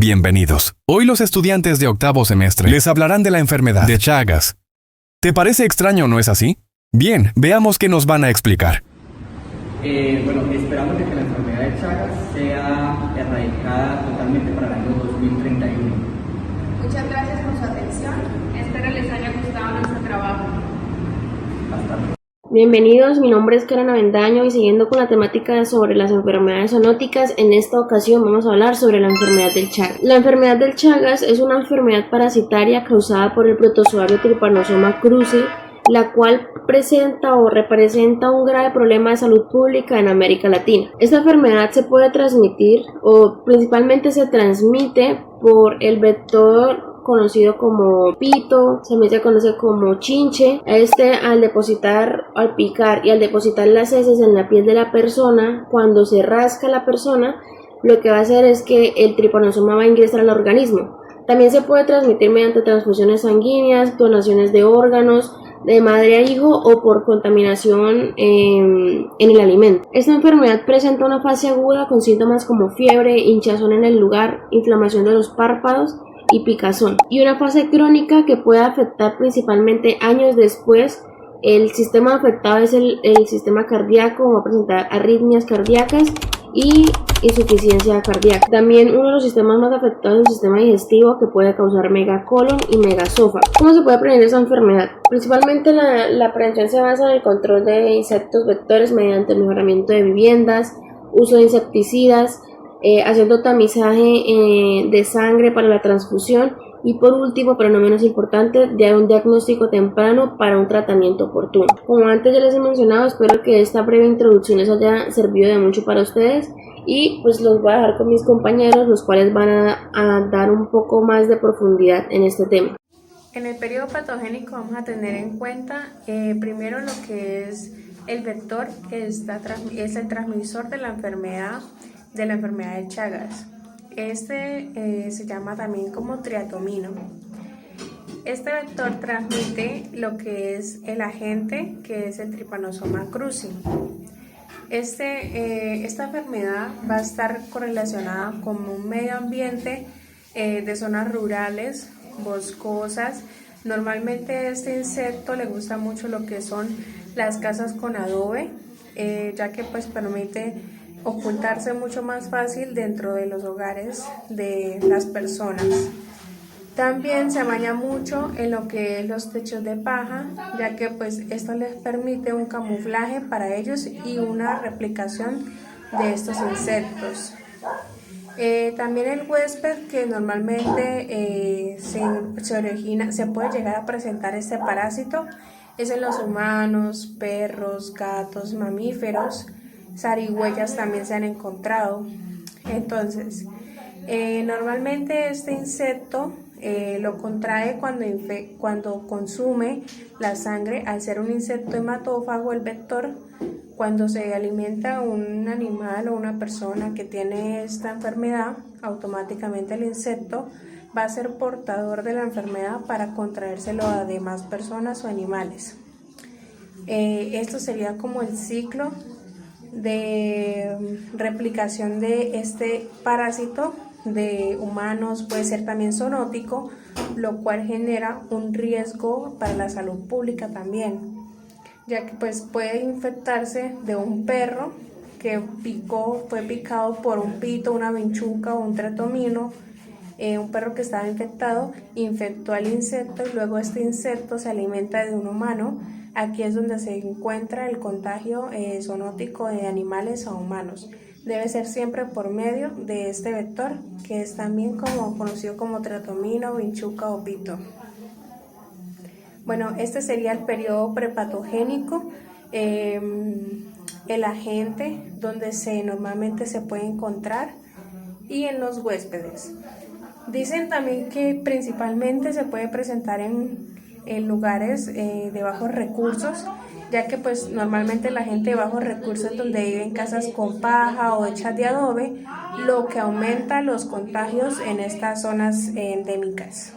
Bienvenidos. Hoy los estudiantes de octavo semestre les hablarán de la enfermedad de Chagas. ¿Te parece extraño, no es así? Bien, veamos qué nos van a explicar. Esperamos de que la enfermedad de Chagas sea erradicada totalmente para el año 2031. Muchas gracias por su atención. Espero les haya gustado nuestro trabajo. Hasta luego. Bienvenidos, mi nombre es Karen Avendaño y siguiendo con la temática sobre las enfermedades zoonóticas, en esta ocasión vamos a hablar sobre la enfermedad del Chagas. La enfermedad del Chagas es una enfermedad parasitaria causada por el protozoario Trypanosoma cruzi, la cual presenta o representa un grave problema de salud pública en América Latina. Esta enfermedad se puede transmitir o principalmente se transmite por el vector conocido como pito, también se conoce como chinche. Al picar y al depositar las heces en la piel de la persona, cuando se rasca la persona, lo que va a hacer es que el tripanosoma va a ingresar al organismo. También se puede transmitir mediante transfusiones sanguíneas, donaciones de órganos, de madre a hijo o por contaminación en el alimento. Esta enfermedad presenta una fase aguda con síntomas como fiebre, hinchazón en el lugar, inflamación de los párpados y picazón, y una fase crónica que puede afectar principalmente años después. El sistema afectado es el sistema cardíaco, va a presentar arritmias cardíacas y insuficiencia cardíaca. También uno de los sistemas más afectados es el sistema digestivo, que puede causar megacolon y megasófago. ¿Cómo se puede prevenir esa enfermedad? Principalmente la prevención se basa en el control de insectos vectores mediante el mejoramiento de viviendas, uso de insecticidas, haciendo tamizaje de sangre para la transfusión y por último, pero no menos importante, de un diagnóstico temprano para un tratamiento oportuno. Como antes ya les he mencionado, espero que esta breve introducción les haya servido de mucho para ustedes y pues los voy a dejar con mis compañeros, los cuales van a dar un poco más de profundidad en este tema. En el periodo patogénico vamos a tener en cuenta primero lo que es el vector, que es el transmisor de la enfermedad de Chagas. Se llama también como triatomino. Este vector transmite lo que es el agente, que es el Trypanosoma cruzi. Esta enfermedad va a estar correlacionada con un medio ambiente de zonas rurales, boscosas. Normalmente este insecto le gusta mucho lo que son las casas con adobe, ya que pues permite ocultarse mucho más fácil dentro de los hogares de las personas. También se baña mucho en lo que es los techos de paja, ya que pues esto les permite un camuflaje para ellos y una replicación de estos insectos. También el huésped, que normalmente se puede llegar a presentar este parásito, es en los humanos, perros, gatos, mamíferos. Zarigüeyas también se han encontrado. Entonces, normalmente este insecto lo contrae cuando consume la sangre. Al ser un insecto hematófago, el vector, cuando se alimenta un animal o una persona que tiene esta enfermedad, automáticamente el insecto va a ser portador de la enfermedad para contraérselo a demás personas o animales. Esto sería como el ciclo de replicación de este parásito de humanos. Puede ser también zoonótico, lo cual genera un riesgo para la salud pública también, ya que pues puede infectarse de un perro que fue picado por un pito, una vinchuca o un triatomino. Un perro que estaba infectado infectó al insecto y luego este insecto se alimenta de un humano. Aquí es donde se encuentra el contagio zoonótico de animales a humanos. Debe ser siempre por medio de este vector, que es también conocido como triatomino, vinchuca o pito. Bueno, este sería el periodo prepatogénico, el agente donde normalmente se puede encontrar, y en los huéspedes. Dicen también que principalmente se puede presentar en lugares de bajos recursos, ya que pues normalmente la gente de bajos recursos donde vive en casas con paja o hechas de adobe, lo que aumenta los contagios en estas zonas endémicas.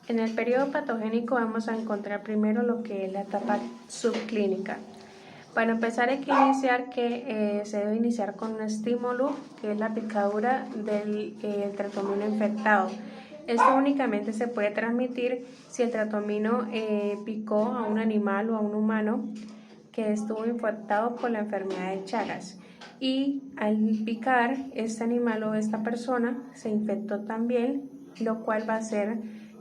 En el periodo patogénico vamos a encontrar primero lo que es la etapa subclínica. Para empezar hay que iniciar se debe iniciar con un estímulo, que es la picadura del tratomino infectado. Esto únicamente se puede transmitir si el tratomino picó a un animal o a un humano que estuvo infectado por la enfermedad de Chagas. Y al picar, este animal o esta persona se infectó también, lo cual va a ser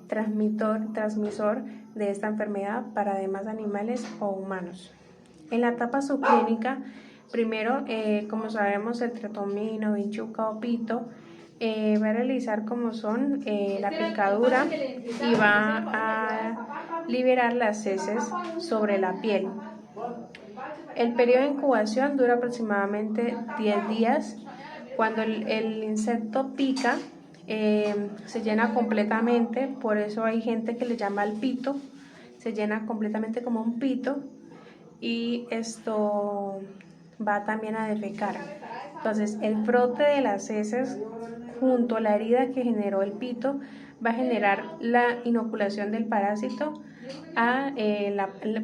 transmisor de esta enfermedad para demás animales o humanos. En la etapa subclínica, primero, como sabemos, el tratomino, vinchuca o pito va a realizar como son la picadura y va a liberar las heces sobre la piel. El periodo de incubación dura aproximadamente 10 días. Cuando el insecto pica, se llena completamente, por eso hay gente que le llama al pito, se llena completamente como un pito y esto va también a defecar. Entonces el brote de las heces junto a la herida que generó el pito va a generar la inoculación del parásito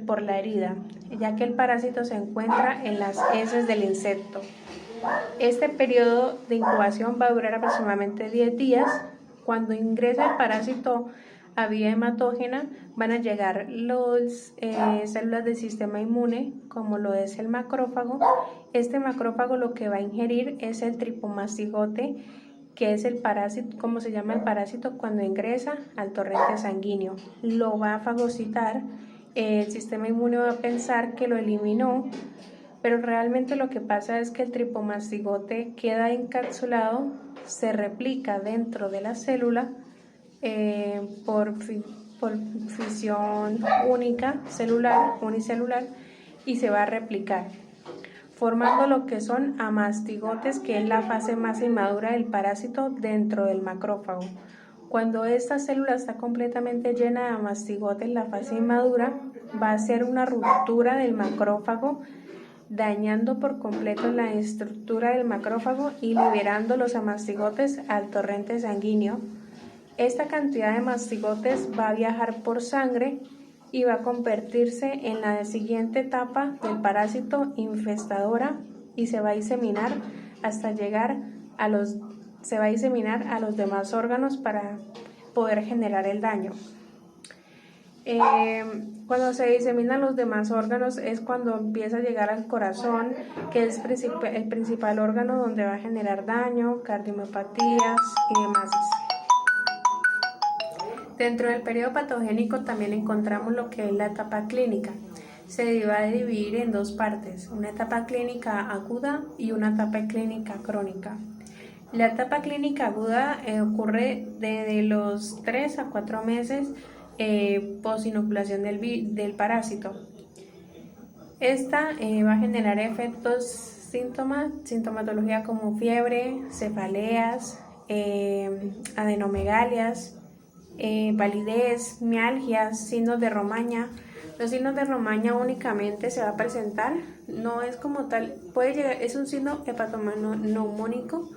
por la herida, ya que el parásito se encuentra en las heces del insecto. Este periodo de incubación va a durar aproximadamente 10 días. Cuando ingresa el parásito a vía hematógena, van a llegar las células del sistema inmune, como lo es el macrófago. Este macrófago lo que va a ingerir es el tripomastigote, que es el parásito, como se llama el parásito cuando ingresa al torrente sanguíneo. Lo va a fagocitar, el sistema inmune va a pensar que lo eliminó, pero realmente lo que pasa es que el tripomastigote queda encapsulado, se replica dentro de la célula por fisión unicelular, y se va a replicar, formando lo que son amastigotes, que es la fase más inmadura del parásito dentro del macrófago. Cuando esta célula está completamente llena de amastigotes, la fase inmadura, va a ser una ruptura del macrófago, dañando por completo la estructura del macrófago y liberando los amastigotes al torrente sanguíneo. Esta cantidad de mastigotes va a viajar por sangre y va a convertirse en la siguiente etapa del parásito infestadora y se va a diseminar hasta llegar a los demás órganos para poder generar el daño. Cuando se diseminan los demás órganos es cuando empieza a llegar al corazón, que es el principal órgano donde va a generar daño, cardiomiopatías y demás. Dentro del periodo patogénico también encontramos lo que es la etapa clínica. Se va a dividir en dos partes, una etapa clínica aguda y una etapa clínica crónica. La etapa clínica aguda ocurre desde los 3 a 4 meses posinoculación del parásito. Esta va a generar sintomatología como fiebre, cefaleas, adenomegalias, palidez, mialgias, signos de romaña. Los signos de romaña únicamente se va a presentar, no es como tal, puede llegar, es un signo hepatoneumónico,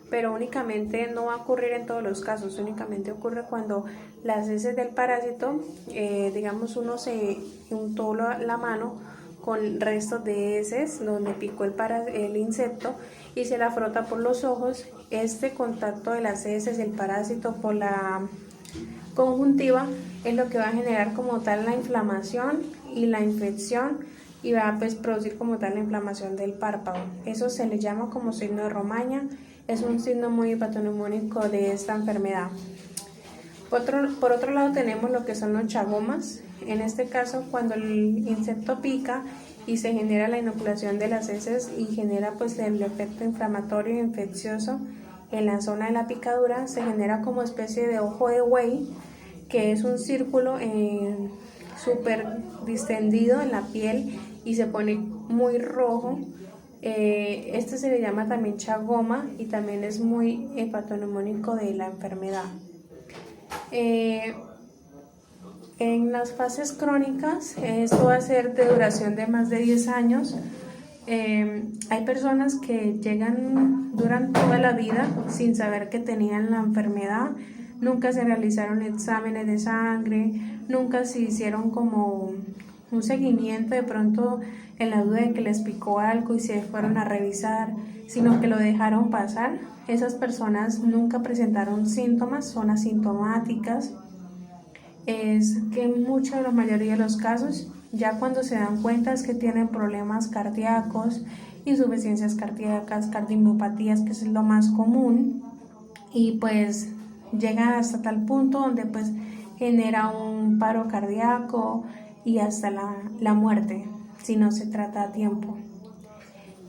pero únicamente no va a ocurrir en todos los casos, únicamente ocurre cuando las heces del parásito, digamos uno se untó la mano con restos de heces donde picó el insecto y se la frota por los ojos. Este contacto de las heces del parásito por la conjuntiva es lo que va a generar como tal la inflamación y la infección y va a producir como tal la inflamación del párpado. Eso se le llama como signo de romaña. Es un signo muy hepatoneumónico de esta enfermedad. Por otro lado tenemos lo que son los chagomas. En este caso, cuando el insecto pica y se genera la inoculación de las heces y genera pues el efecto inflamatorio e infeccioso en la zona de la picadura, se genera como especie de ojo de buey, que es un círculo súper distendido en la piel y se pone muy rojo. Este se le llama también chagoma y también es muy hepatoneumónico de la enfermedad. En las fases crónicas, esto va a ser de duración de más de 10 años. Hay personas que duran toda la vida sin saber que tenían la enfermedad, nunca se realizaron exámenes de sangre, nunca se hicieron como un seguimiento de pronto en la duda de que les picó algo y se fueron a revisar, sino que lo dejaron pasar. Esas personas nunca presentaron síntomas, son asintomáticas. Es que en la mayoría de los casos, ya cuando se dan cuenta es que tienen problemas cardíacos, insuficiencias cardíacas, cardiomiopatías, que es lo más común, y pues llegan hasta tal punto donde pues genera un paro cardíaco y hasta la muerte si no se trata a tiempo.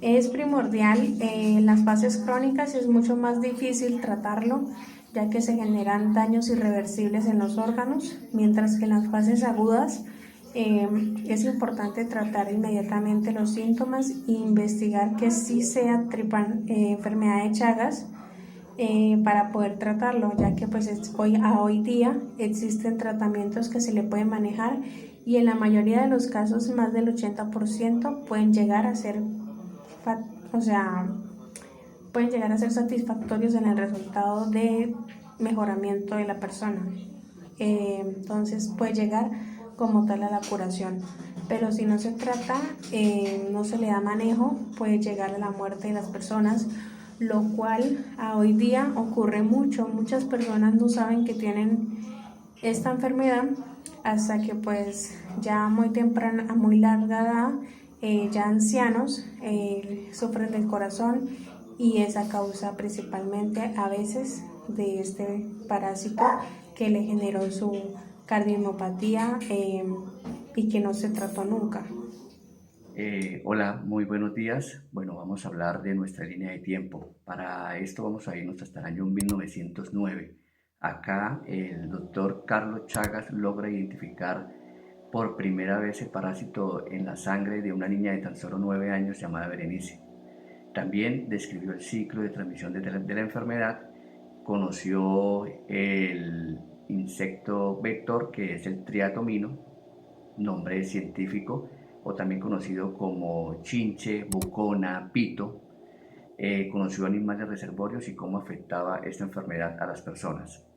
Es primordial, en las fases crónicas es mucho más difícil tratarlo, ya que se generan daños irreversibles en los órganos, mientras que en las fases agudas es importante tratar inmediatamente los síntomas e investigar que sí sea enfermedad de Chagas, para poder tratarlo, ya que pues hoy día existen tratamientos que se le pueden manejar y en la mayoría de los casos más del 80% pueden llegar a ser satisfactorios en el resultado de mejoramiento de la persona. Entonces puede llegar como tal a la curación, pero si no se trata, no se le da manejo, puede llegar a la muerte de las personas, lo cual hoy día ocurre mucho. Muchas personas no saben que tienen esta enfermedad hasta que pues ya muy temprana, a muy larga edad, ya ancianos, sufren del corazón, y es a causa principalmente a veces de este parásito que le generó su cardiomopatía, y que no se trató nunca. Hola, muy buenos días. Bueno, vamos a hablar de nuestra línea de tiempo. Para esto vamos a irnos hasta el año 1909. Acá el doctor Carlos Chagas logra identificar por primera vez el parásito en la sangre de una niña de tan solo 9 años llamada Berenice. También describió el ciclo de transmisión de la enfermedad, conoció el insecto vector que es el triatomino, nombre científico, o también conocido como chinche, bucona, pito. Conoció animales reservorios y cómo afectaba esta enfermedad a las personas.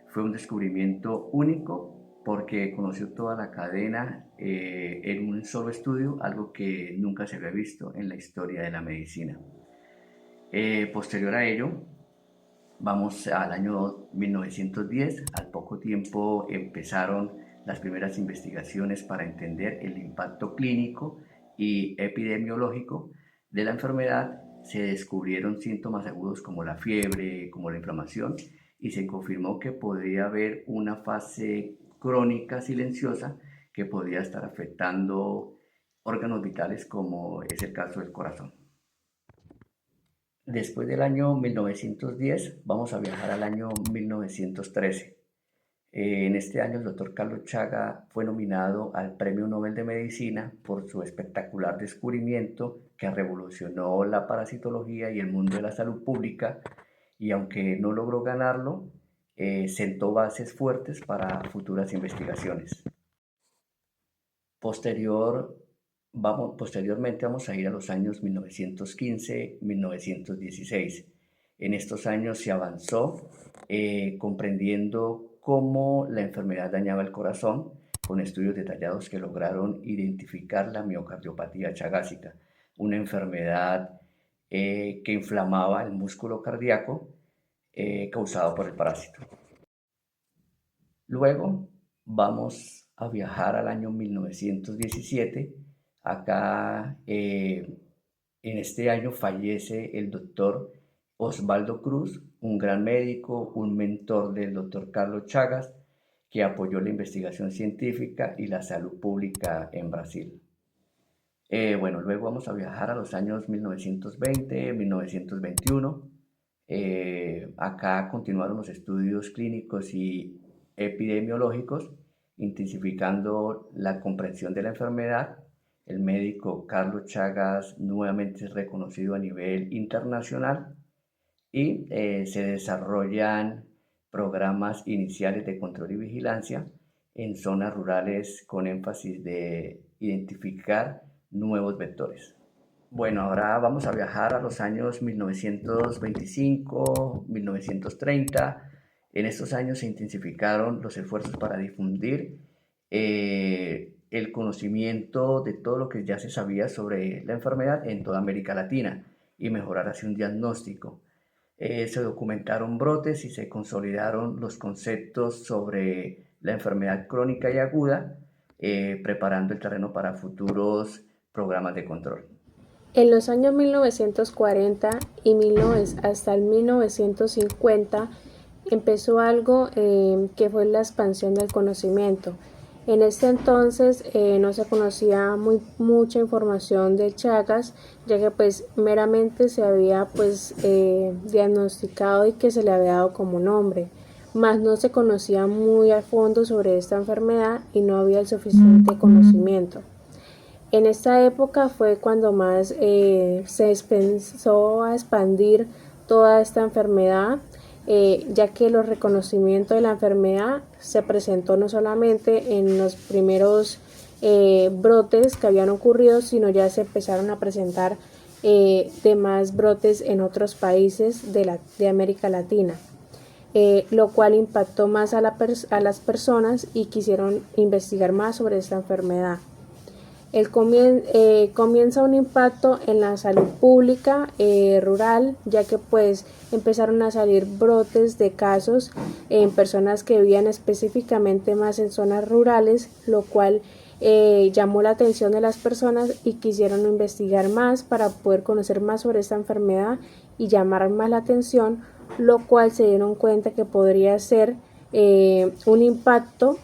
Fue un descubrimiento único porque conoció toda la cadena en un solo estudio, algo que nunca se había visto en la historia de la medicina. Posterior a ello, vamos al año 1910. Al poco tiempo empezaron las primeras investigaciones para entender el impacto clínico y epidemiológico de la enfermedad. Se descubrieron síntomas agudos como la fiebre, como la inflamación, y se confirmó que podría haber una fase crónica silenciosa que podría estar afectando órganos vitales, como es el caso del corazón. Después del año 1910 vamos a viajar al año 1913. En este año el doctor Carlos Chagas fue nominado al Premio Nobel de Medicina por su espectacular descubrimiento que revolucionó la parasitología y el mundo de la salud pública, y aunque no logró ganarlo, sentó bases fuertes para futuras investigaciones. Posteriormente vamos a ir a los años 1915-1916. En estos años se avanzó comprendiendo cómo la enfermedad dañaba el corazón, con estudios detallados que lograron identificar la miocardiopatía chagásica, una enfermedad que inflamaba el músculo cardíaco causado por el parásito. Luego vamos a viajar al año 1917. Acá en este año fallece el doctor Osvaldo Cruz, un gran médico, un mentor del doctor Carlos Chagas, que apoyó la investigación científica y la salud pública en Brasil. Luego vamos a viajar a los años 1920, 1921. Acá continuaron los estudios clínicos y epidemiológicos, intensificando la comprensión de la enfermedad. El médico Carlos Chagas nuevamente es reconocido a nivel internacional, y se desarrollan programas iniciales de control y vigilancia en zonas rurales con énfasis de identificar nuevos vectores. Bueno, ahora vamos a viajar a los años 1925, 1930. En estos años se intensificaron los esfuerzos para difundir el conocimiento de todo lo que ya se sabía sobre la enfermedad en toda América Latina y mejorar así un diagnóstico. Se documentaron brotes y se consolidaron los conceptos sobre la enfermedad crónica y aguda, preparando el terreno para futuros programas de control. En los años 1940 y hasta el 1950 empezó algo que fue la expansión del conocimiento. En este entonces no se conocía mucha información de Chagas, ya que pues meramente se había diagnosticado y que se le había dado como nombre, mas no se conocía muy a fondo sobre esta enfermedad y no había el suficiente conocimiento. En esta época fue cuando más se empezó a expandir toda esta enfermedad, ya que los reconocimientos de la enfermedad se presentó no solamente en los primeros brotes que habían ocurrido, sino ya se empezaron a presentar demás brotes en otros países de América Latina, lo cual impactó más a las personas y quisieron investigar más sobre esta enfermedad. Comienza un impacto en la salud pública rural, ya que pues empezaron a salir brotes de casos en personas que vivían específicamente más en zonas rurales, lo cual llamó la atención de las personas y quisieron investigar más para poder conocer más sobre esta enfermedad y llamar más la atención, lo cual se dieron cuenta que podría ser un impacto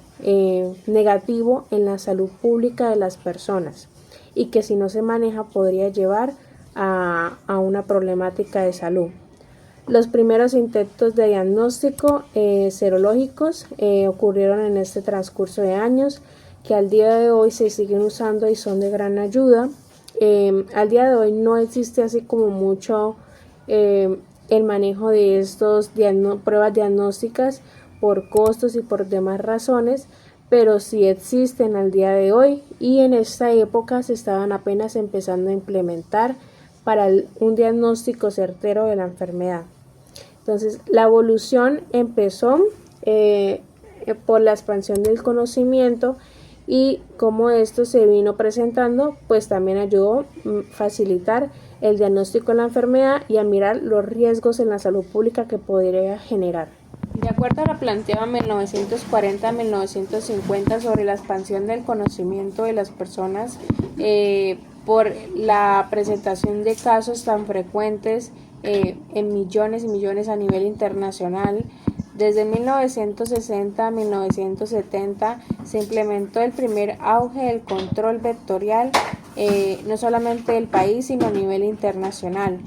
negativo en la salud pública de las personas y que si no se maneja podría llevar a una problemática de salud. Los primeros intentos de diagnóstico serológicos ocurrieron en este transcurso de años, que al día de hoy se siguen usando y son de gran ayuda. Al día de hoy no existe así como mucho el manejo de estos pruebas diagnósticas por costos y por demás razones, pero sí existen al día de hoy y en esta época se estaban apenas empezando a implementar para un diagnóstico certero de la enfermedad. Entonces, la evolución empezó por la expansión del conocimiento y como esto se vino presentando, pues también ayudó a facilitar el diagnóstico de la enfermedad y a mirar los riesgos en la salud pública que podría generar. De acuerdo a lo planteado en 1940-1950 sobre la expansión del conocimiento de las personas por la presentación de casos tan frecuentes en millones y millones a nivel internacional, desde 1960 a 1970 se implementó el primer auge del control vectorial, no solamente del país sino a nivel internacional,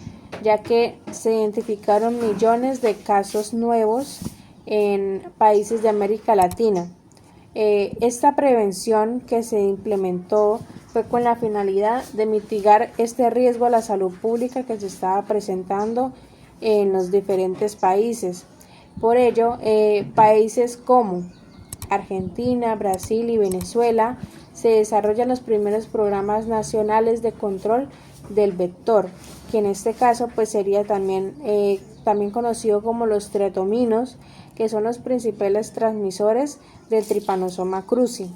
ya que se identificaron millones de casos nuevos en países de América Latina. Esta prevención que se implementó fue con la finalidad de mitigar este riesgo a la salud pública que se estaba presentando en los diferentes países. Por ello, países como Argentina, Brasil y Venezuela se desarrollan los primeros programas nacionales de control del vector, que en este caso pues sería también conocido como los triatominos, que son los principales transmisores del Trypanosoma cruzi,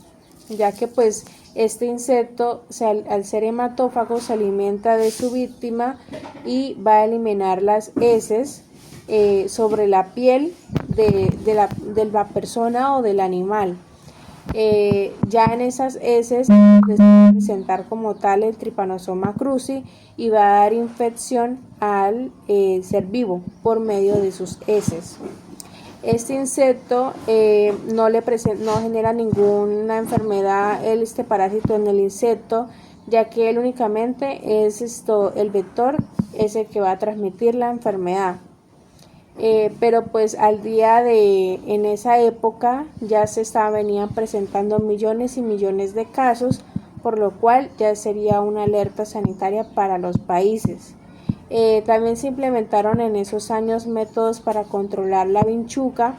ya que pues este insecto al ser hematófago se alimenta de su víctima y va a eliminar las heces sobre la piel de la persona o del animal. Ya en esas heces se va a presentar como tal el Trypanosoma cruzi y va a dar infección al ser vivo por medio de sus heces. Este insecto no genera ninguna enfermedad, este parásito en el insecto, ya que él únicamente es el vector es el que va a transmitir la enfermedad. Pero pues en esa época ya venían presentando millones y millones de casos, por lo cual ya sería una alerta sanitaria para los países. También se implementaron en esos años métodos para controlar la vinchuca,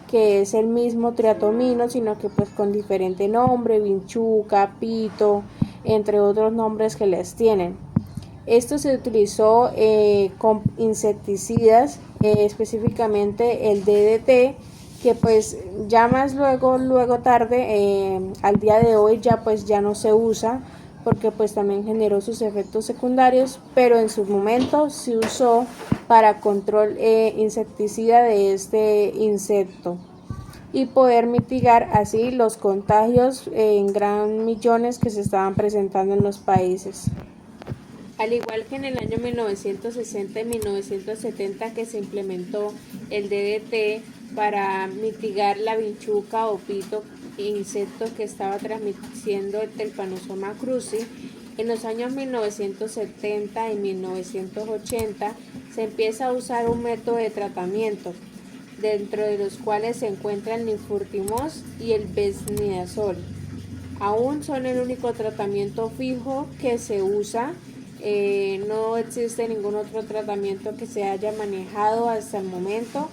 que es el mismo triatomino, sino que pues con diferente nombre, vinchuca, pito, entre otros nombres que les tienen. Esto se utilizó con insecticidas, específicamente el DDT, que pues ya más luego tarde, al día de hoy ya pues ya no se usa porque pues también generó sus efectos secundarios, pero en su momento se usó para control insecticida de este insecto y poder mitigar así los contagios en gran millones que se estaban presentando en los países. Al igual que en el año 1960 y 1970 que se implementó el DDT para mitigar la vinchuca o pito, insecto que estaba transmitiendo el Trypanosoma cruzi, en los años 1970 y 1980 se empieza a usar un método de tratamiento, dentro de los cuales se encuentran el nifurtimox y el benznidazol. Aún son el único tratamiento fijo que se usa. No existe ningún otro tratamiento que se haya manejado hasta el momento,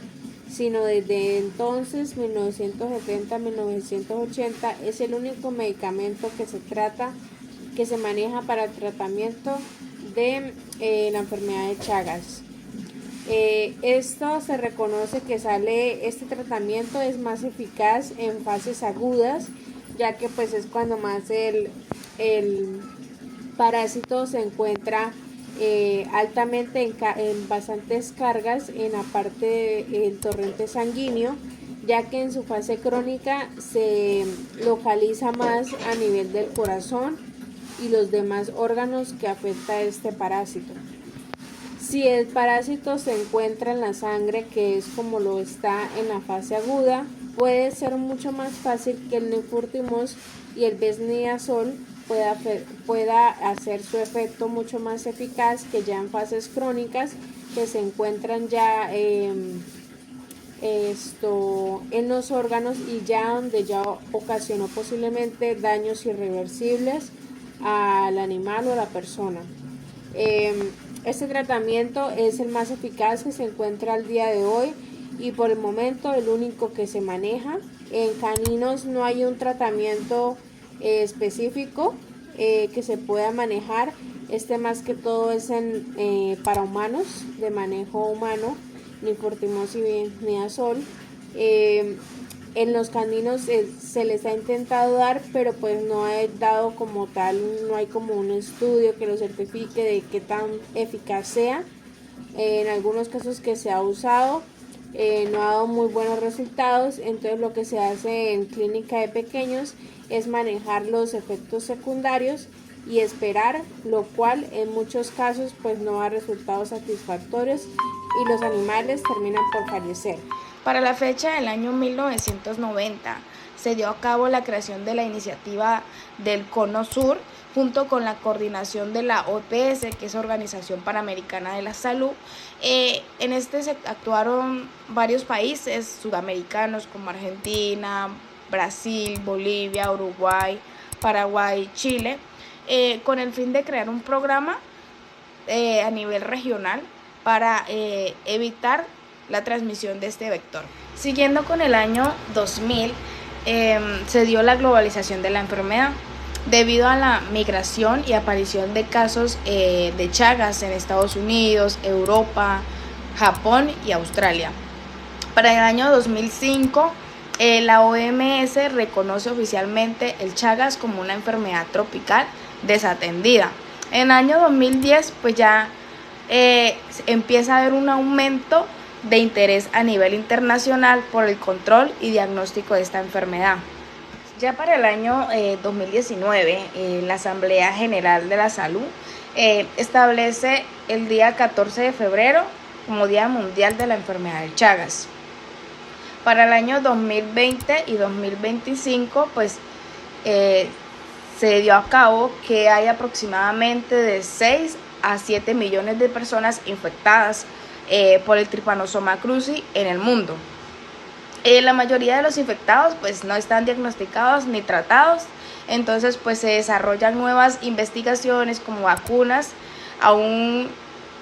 sino desde entonces, 1970-1980, es el único medicamento que se maneja para el tratamiento de la enfermedad de Chagas. Esto se reconoce que este tratamiento es más eficaz en fases agudas, ya que pues es cuando más el parásito se encuentra altamente en bastantes cargas en la parte del torrente sanguíneo, ya que en su fase crónica se localiza más a nivel del corazón y los demás órganos que afecta este parásito. Si el parásito se encuentra en la sangre, que es como lo está en la fase aguda, puede ser mucho más fácil que el nifurtimox y el benznidazol pueda hacer su efecto mucho más eficaz que ya en fases crónicas, que se encuentran ya en los órganos y ya donde ya ocasionó posiblemente daños irreversibles al animal o a la persona. Este tratamiento es el más eficaz que se encuentra al día de hoy y por el momento el único que se maneja. En caninos no hay un tratamiento específico que se pueda manejar. Más que todo es para humanos, de manejo humano, nifurtimox y benznidazol. En los caninos se les ha intentado dar, pero pues no ha dado como tal, no hay como un estudio que lo certifique de qué tan eficaz sea. En algunos casos que se ha usado no ha dado muy buenos resultados, entonces lo que se hace en clínica de pequeños es manejar los efectos secundarios y esperar, lo cual en muchos casos pues no da resultados satisfactorios y los animales terminan por fallecer. Para la fecha del año 1990 se dio a cabo la creación de la iniciativa del Cono Sur junto con la coordinación de la OPS, que es Organización Panamericana de la Salud. En este se actuaron varios países sudamericanos como Argentina, Brasil, Bolivia, Uruguay, Paraguay, Chile, con el fin de crear un programa a nivel regional para evitar la transmisión de este vector. Siguiendo con el año 2000, se dio la globalización de la enfermedad debido a la migración y aparición de casos de Chagas en Estados Unidos, Europa, Japón y Australia. Para el año 2005, la OMS reconoce oficialmente el Chagas como una enfermedad tropical desatendida. En el año 2010, pues ya empieza a haber un aumento de interés a nivel internacional por el control y diagnóstico de esta enfermedad. Ya para el año 2019, la Asamblea General de la Salud establece el día 14 de febrero como Día Mundial de la Enfermedad de Chagas. Para el año 2020 y 2025, pues se dio a cabo que hay aproximadamente de 6 a 7 millones de personas infectadas por el Trypanosoma cruzi en el mundo. La mayoría de los infectados pues no están diagnosticados ni tratados, entonces pues se desarrollan nuevas investigaciones como vacunas, aún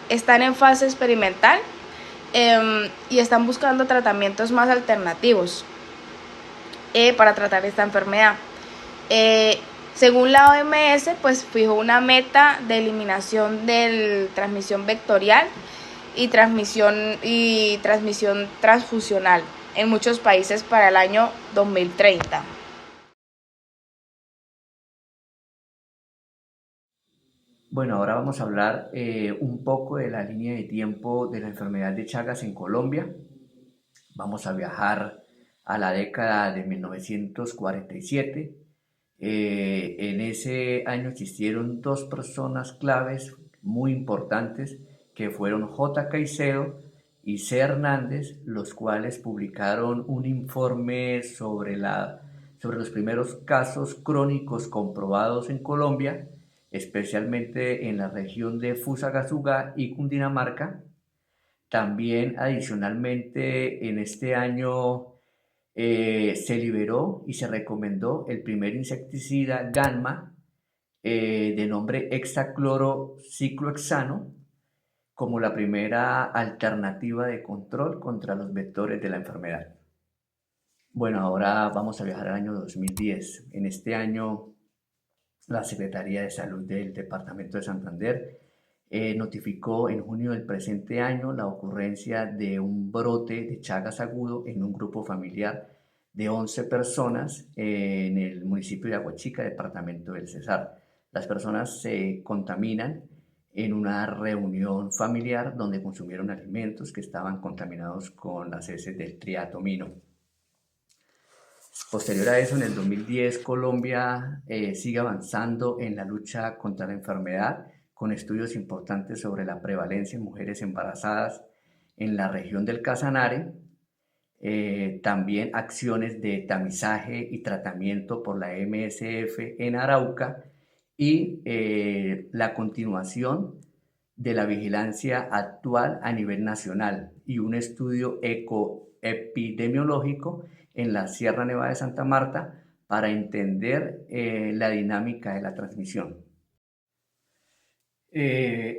están en fase experimental y están buscando tratamientos más alternativos para tratar esta enfermedad. Según la OMS, pues fijó una meta de eliminación de transmisión vectorial y transmisión transfusional en muchos países para el año 2030. Bueno, ahora vamos a hablar un poco de la línea de tiempo de la enfermedad de Chagas en Colombia. Vamos a viajar a la década de 1947. En ese año existieron dos personas claves muy importantes que fueron J. Caicedo y C. Hernández, los cuales publicaron un informe sobre los primeros casos crónicos comprobados en Colombia, especialmente en la región de Fusagasugá y Cundinamarca. También adicionalmente en este año se liberó y se recomendó el primer insecticida Ganma de nombre hexaclorociclohexano como la primera alternativa de control contra los vectores de la enfermedad. Bueno, ahora vamos a viajar al año 2010. En este año, la Secretaría de Salud del Departamento de Santander notificó en junio del presente año la ocurrencia de un brote de Chagas agudo en un grupo familiar de 11 personas en el municipio de Aguachica, departamento del Cesar. Las personas se contaminan en una reunión familiar donde consumieron alimentos que estaban contaminados con las heces del triatomino. Posterior a eso, en el 2010, Colombia sigue avanzando en la lucha contra la enfermedad, con estudios importantes sobre la prevalencia en mujeres embarazadas en la región del Casanare, también acciones de tamizaje y tratamiento por la MSF en Arauca y la continuación de la vigilancia actual a nivel nacional y un estudio ecoepidemiológico en la Sierra Nevada de Santa Marta para entender la dinámica de la transmisión.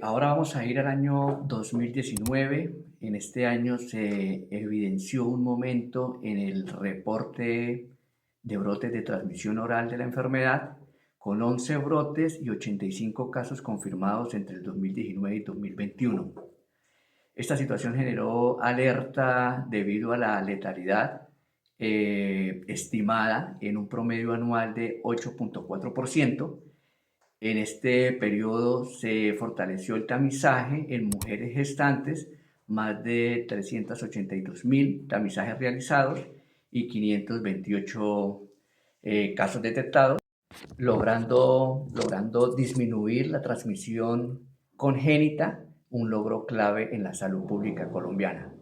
Ahora vamos a ir al año 2019. En este año se evidenció un momento en el reporte de brotes de transmisión oral de la enfermedad, con 11 brotes y 85 casos confirmados entre el 2019 y 2021. Esta situación generó alerta debido a la letalidad estimada en un promedio anual de 8.4%. En este periodo se fortaleció el tamizaje en mujeres gestantes, más de 382.000 tamizajes realizados y 528 casos detectados, logrando disminuir la transmisión congénita, un logro clave en la salud pública colombiana.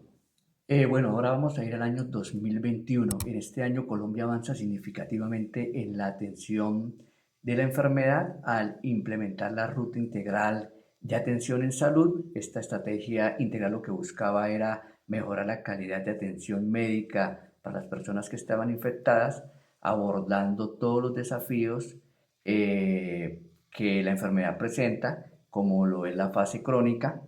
Bueno, ahora vamos a ir al año 2021. En este año Colombia avanza significativamente en la atención de la enfermedad al implementar la Ruta Integral de Atención en Salud. Esta estrategia integral lo que buscaba era mejorar la calidad de atención médica para las personas que estaban infectadas, abordando todos los desafíos que la enfermedad presenta, como lo es la fase crónica.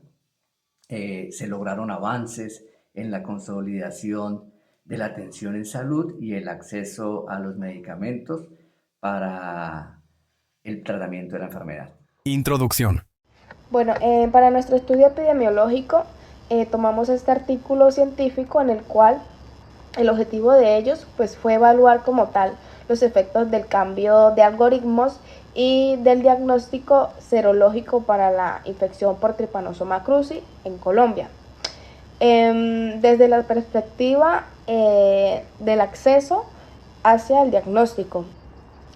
Se lograron avances en la consolidación de la atención en salud y el acceso a los medicamentos para el tratamiento de la enfermedad. Introducción. Bueno, para nuestro estudio epidemiológico tomamos este artículo científico en el cual el objetivo de ellos pues, fue evaluar como tal los efectos del cambio de algoritmos y del diagnóstico serológico para la infección por Trypanosoma cruzi en Colombia. Desde la perspectiva del acceso hacia el diagnóstico,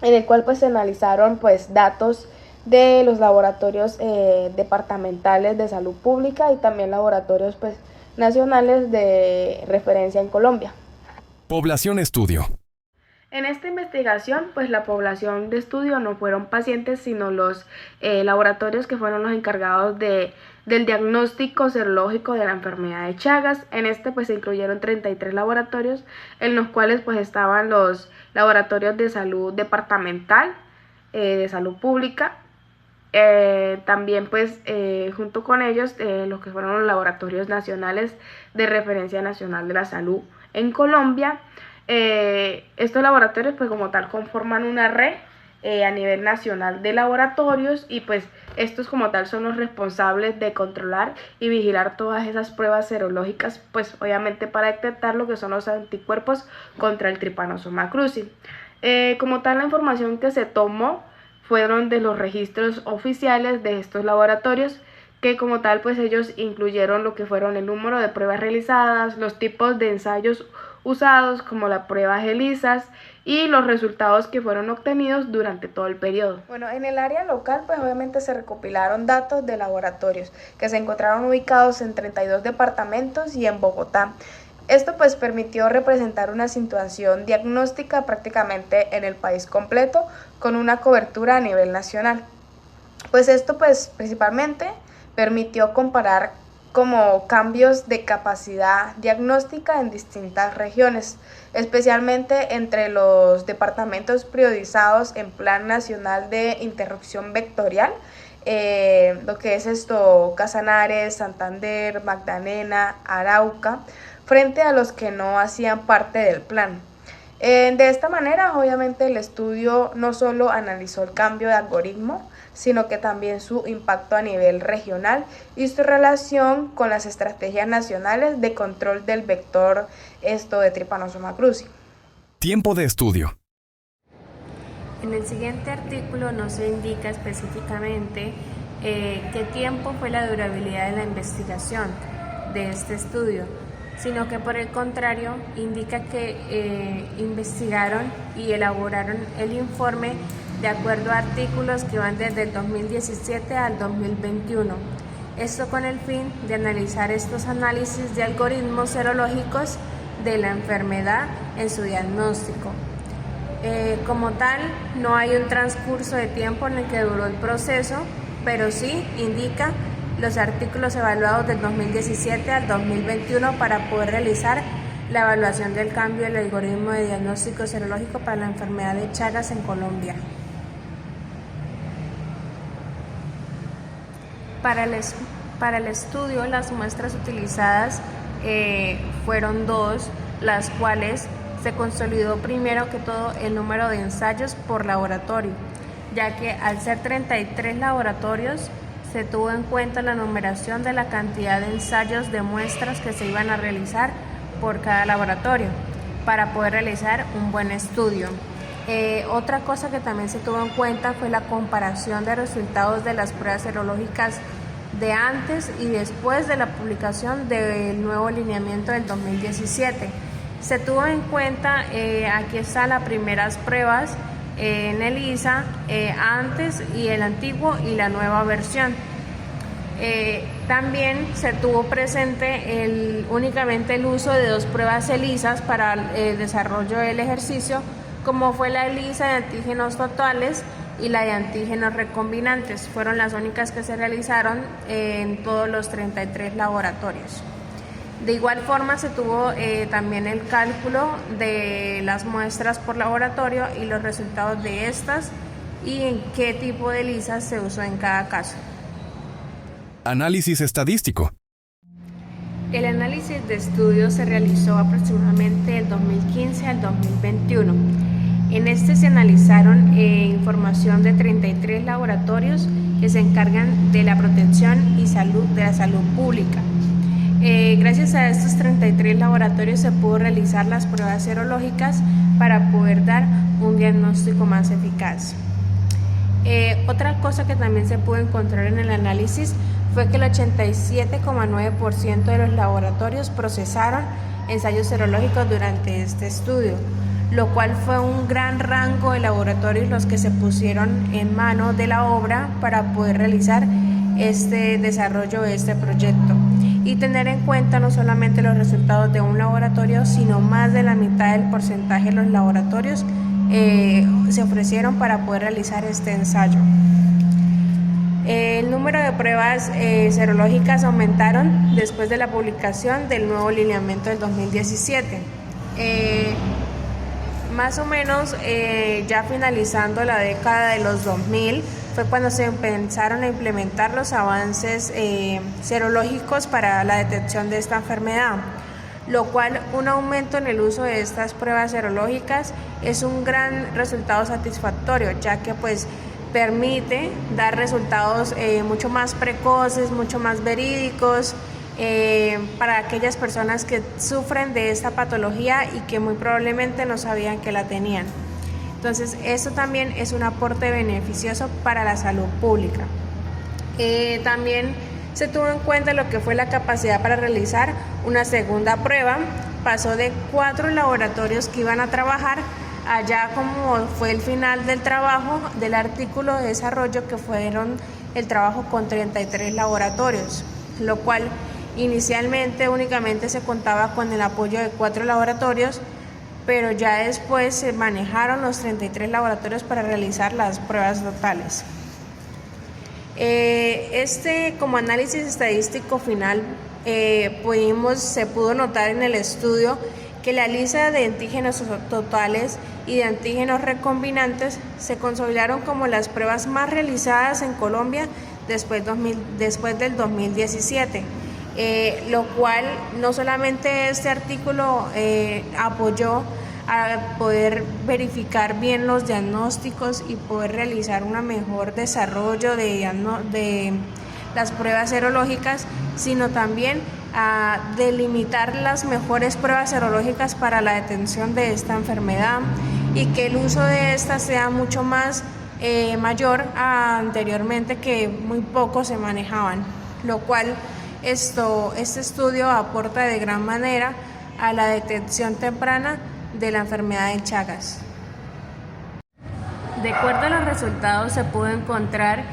en el cual pues se analizaron pues datos de los laboratorios departamentales de salud pública y también laboratorios pues nacionales de referencia en Colombia. Población estudio. En esta investigación, pues la población de estudio no fueron pacientes, sino los laboratorios que fueron los encargados del diagnóstico serológico de la enfermedad de Chagas. En este pues se incluyeron 33 laboratorios, en los cuales pues estaban los laboratorios de salud departamental, de salud pública, también pues junto con ellos los que fueron los laboratorios nacionales de referencia nacional de la salud en Colombia. Estos laboratorios pues como tal conforman una red a nivel nacional de laboratorios, y pues estos como tal son los responsables de controlar y vigilar todas esas pruebas serológicas, pues obviamente para detectar lo que son los anticuerpos contra el Trypanosoma cruzi. Como tal, la información que se tomó fueron de los registros oficiales de estos laboratorios, que como tal pues ellos incluyeron lo que fueron el número de pruebas realizadas, los tipos de ensayos usados como las pruebas ELISA y los resultados que fueron obtenidos durante todo el periodo. Bueno, en el área local pues obviamente se recopilaron datos de laboratorios que se encontraron ubicados en 32 departamentos y en Bogotá. Esto pues permitió representar una situación diagnóstica prácticamente en el país completo con una cobertura a nivel nacional. Pues esto pues principalmente permitió comparar como cambios de capacidad diagnóstica en distintas regiones, especialmente entre los departamentos priorizados en Plan Nacional de Interrupción Vectorial, lo que es esto, Casanare, Santander, Magdalena, Arauca, frente a los que no hacían parte del plan. De esta manera, obviamente, el estudio no solo analizó el cambio de algoritmo, sino que también su impacto a nivel regional y su relación con las estrategias nacionales de control del vector de Trypanosoma cruzi. Tiempo de estudio. En el siguiente artículo no se indica específicamente qué tiempo fue la durabilidad de la investigación de este estudio, sino que por el contrario indica que investigaron y elaboraron el informe de acuerdo a artículos que van desde el 2017 al 2021. Esto con el fin de analizar estos análisis de algoritmos serológicos de la enfermedad en su diagnóstico. Como tal, no hay un transcurso de tiempo en el que duró el proceso, pero sí indica los artículos evaluados del 2017 al 2021 para poder realizar la evaluación del cambio del algoritmo de diagnóstico serológico para la enfermedad de Chagas en Colombia. Para el estudio, las muestras utilizadas fueron 2, las cuales se consolidó primero que todo el número de ensayos por laboratorio, ya que al ser 33 laboratorios, se tuvo en cuenta la numeración de la cantidad de ensayos de muestras que se iban a realizar por cada laboratorio para poder realizar un buen estudio. Otra cosa que también se tuvo en cuenta fue la comparación de resultados de las pruebas serológicas de antes y después de la publicación del nuevo lineamiento del 2017. Se tuvo en cuenta, aquí están las primeras pruebas en ELISA, antes y el antiguo y la nueva versión. También se tuvo presente únicamente el uso de 2 pruebas ELISA para el desarrollo del ejercicio, como fue la ELISA de antígenos totales y la de antígenos recombinantes. Fueron las únicas que se realizaron en todos los 33 laboratorios. De igual forma se tuvo también el cálculo de las muestras por laboratorio y los resultados de estas y en qué tipo de ELISA se usó en cada caso. Análisis estadístico. El análisis de estudio se realizó aproximadamente del 2015 al 2021. En este se analizaron información de 33 laboratorios que se encargan de la protección y salud de la salud pública. Gracias a estos 33 laboratorios se pudo realizar las pruebas serológicas para poder dar un diagnóstico más eficaz. Otra cosa que también se pudo encontrar en el análisis fue que el 87,9% de los laboratorios procesaron ensayos serológicos durante este estudio, lo cual fue un gran rango de laboratorios los que se pusieron en mano de la obra para poder realizar este desarrollo de este proyecto y tener en cuenta no solamente los resultados de un laboratorio, sino más de la mitad del porcentaje de los laboratorios se ofrecieron para poder realizar este ensayo. El número de pruebas serológicas aumentaron después de la publicación del nuevo lineamiento del 2017. Más o menos ya finalizando la década de los 2000 fue cuando se empezaron a implementar los avances serológicos para la detección de esta enfermedad, lo cual un aumento en el uso de estas pruebas serológicas es un gran resultado satisfactorio, ya que pues permite dar resultados mucho más precoces, mucho más verídicos para aquellas personas que sufren de esta patología y que muy probablemente no sabían que la tenían. Entonces, esto también es un aporte beneficioso para la salud pública. También se tuvo en cuenta lo que fue la capacidad para realizar una segunda prueba. Pasó de 4 laboratorios que iban a trabajar allá como fue el final del trabajo del artículo de desarrollo, que fueron el trabajo con 33 laboratorios, lo cual inicialmente únicamente se contaba con el apoyo de 4 laboratorios, pero ya después se manejaron los 33 laboratorios para realizar las pruebas totales. Como análisis estadístico final se pudo notar en el estudio que la lista de antígenos totales y de antígenos recombinantes se consolidaron como las pruebas más realizadas en Colombia después del 2017, lo cual no solamente este artículo apoyó a poder verificar bien los diagnósticos y poder realizar un mejor desarrollo de las pruebas serológicas, sino también a delimitar las mejores pruebas serológicas para la detención de esta enfermedad y que el uso de esta sea mucho más mayor a anteriormente, que muy poco se manejaban, lo cual este estudio aporta de gran manera a la detección temprana de la enfermedad de Chagas. De acuerdo a los resultados se pudo encontrar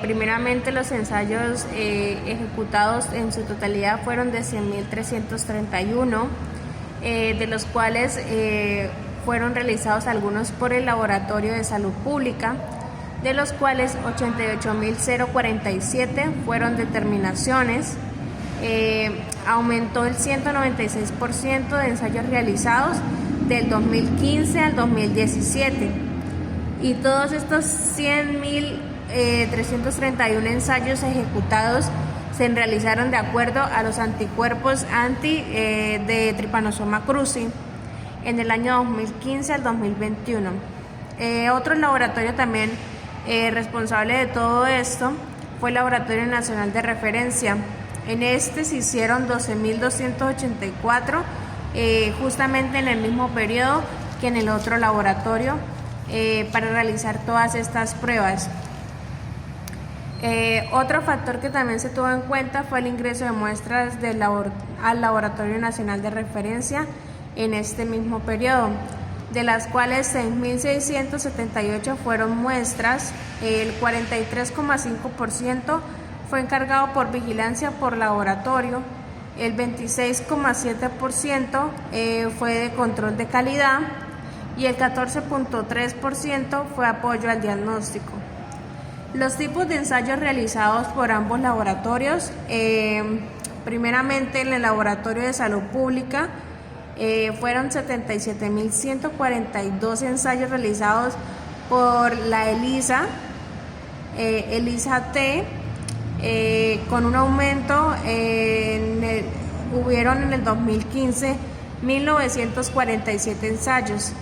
primeramente los ensayos ejecutados en su totalidad fueron de 100.331, de los cuales fueron realizados algunos por el Laboratorio de Salud Pública, de los cuales 88.047 fueron determinaciones. Aumentó el 196% de ensayos realizados del 2015 al 2017, y todos estos 100.331 ensayos ejecutados se realizaron de acuerdo a los anticuerpos de Trypanosoma cruzi en el año 2015 al 2021. Otro laboratorio también responsable de todo esto fue el Laboratorio Nacional de Referencia. En este se hicieron 12.284, justamente en el mismo periodo que en el otro laboratorio, para realizar todas estas pruebas. Otro factor que también se tuvo en cuenta fue el ingreso de muestras al Laboratorio Nacional de Referencia en este mismo periodo, de las cuales 6.678 fueron muestras. El 43,5% fue encargado por vigilancia por laboratorio, el 26,7% fue de control de calidad y el 14,3% fue apoyo al diagnóstico. Los tipos de ensayos realizados por ambos laboratorios, primeramente en el Laboratorio de Salud Pública, fueron 77.142 ensayos realizados por la ELISA, ELISA-T, con un aumento hubieron en el 2015 1.947 ensayos.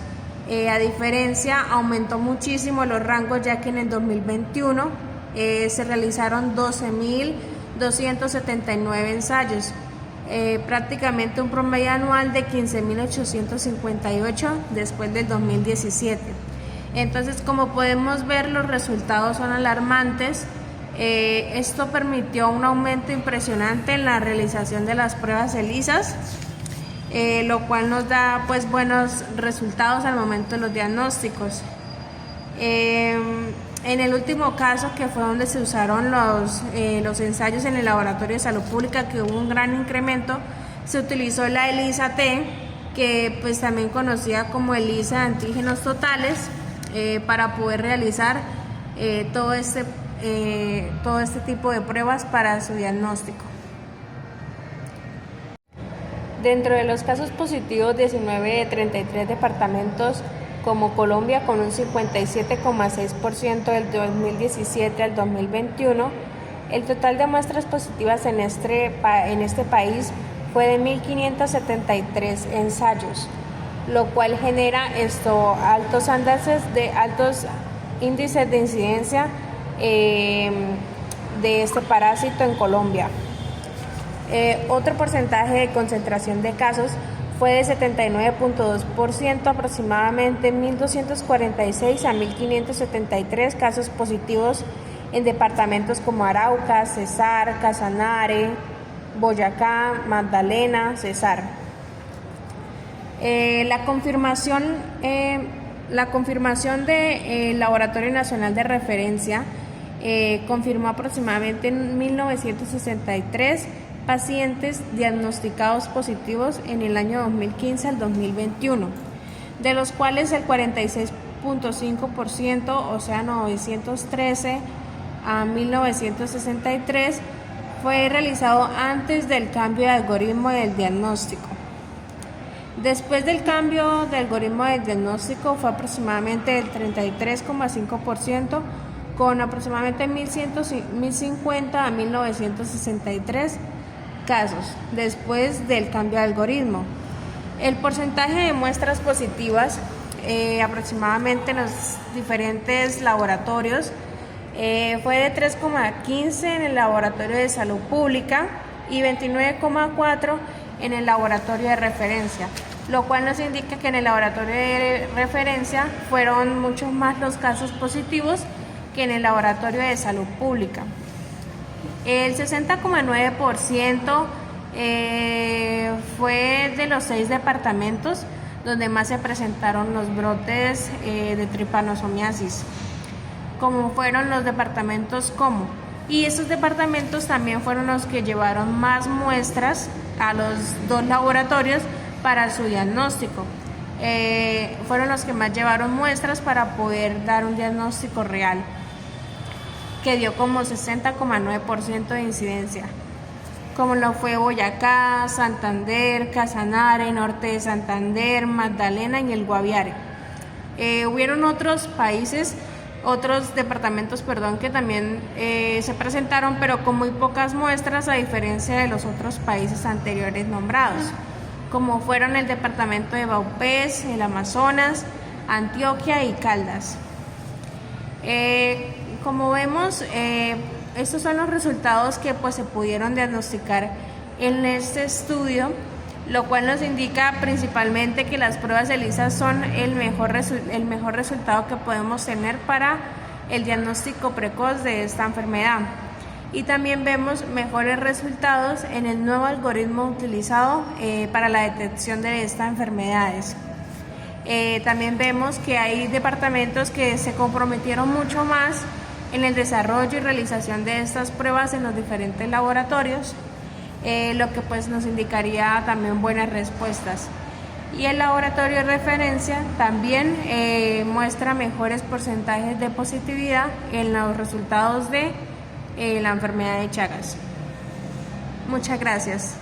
A diferencia, aumentó muchísimo los rangos, ya que en el 2021 se realizaron 12.279 ensayos, prácticamente un promedio anual de 15.858 después del 2017. Entonces, como podemos ver, los resultados son alarmantes. Esto permitió un aumento impresionante en la realización de las pruebas ELISAs, lo cual nos da pues buenos resultados al momento de los diagnósticos. En el último caso, que fue donde se usaron los ensayos en el Laboratorio de Salud Pública, que hubo un gran incremento, se utilizó la ELISA-T, que pues también conocida como ELISA de antígenos totales, para poder realizar todo este tipo de pruebas para su diagnóstico. Dentro de los casos positivos, 19 de 33 departamentos como Colombia, con un 57,6% del 2017 al 2021, el total de muestras positivas en este país fue de 1.573 ensayos, lo cual genera altos índices de incidencia de este parásito en Colombia. Otro porcentaje de concentración de casos fue de 79.2%, aproximadamente 1.246 a 1.573 casos positivos en departamentos como Arauca, Cesar, Casanare, Boyacá, Magdalena, Cesar. La confirmación del Laboratorio Nacional de Referencia confirmó aproximadamente en 1963 pacientes diagnosticados positivos en el año 2015 al 2021, de los cuales el 46.5%, o sea 913 a 1963, fue realizado antes del cambio de algoritmo del diagnóstico. Después del cambio de algoritmo del diagnóstico fue aproximadamente el 33.5%, con aproximadamente 1.050 a 1963 casos después del cambio de algoritmo. El porcentaje de muestras positivas aproximadamente en los diferentes laboratorios fue de 3,15 en el laboratorio de salud pública y 29,4 en el laboratorio de referencia, lo cual nos indica que en el laboratorio de referencia fueron muchos más los casos positivos que en el laboratorio de salud pública. El 60,9% fue de los 6 departamentos donde más se presentaron los brotes de trypanosomiasis, como fueron los departamentos Como. Y estos departamentos también fueron los que llevaron más muestras a los 2 laboratorios para su diagnóstico. Fueron los que más llevaron muestras para poder dar un diagnóstico real, que dio como 60,9% de incidencia, como lo fue Boyacá, Santander, Casanare, Norte de Santander, Magdalena y el Guaviare. Hubieron otros departamentos, que también se presentaron, pero con muy pocas muestras, a diferencia de los otros países anteriores nombrados, como fueron el departamento de Vaupés, el Amazonas, Antioquia y Caldas. Como vemos, estos son los resultados que se pudieron diagnosticar en este estudio, lo cual nos indica principalmente que las pruebas ELISA son el mejor resultado que podemos tener para el diagnóstico precoz de esta enfermedad. Y también vemos mejores resultados en el nuevo algoritmo utilizado para la detección de estas enfermedades. También vemos que hay departamentos que se comprometieron mucho más en el desarrollo y realización de estas pruebas en los diferentes laboratorios, lo que nos indicaría también buenas respuestas. Y el laboratorio de referencia también muestra mejores porcentajes de positividad en los resultados de la enfermedad de Chagas. Muchas gracias.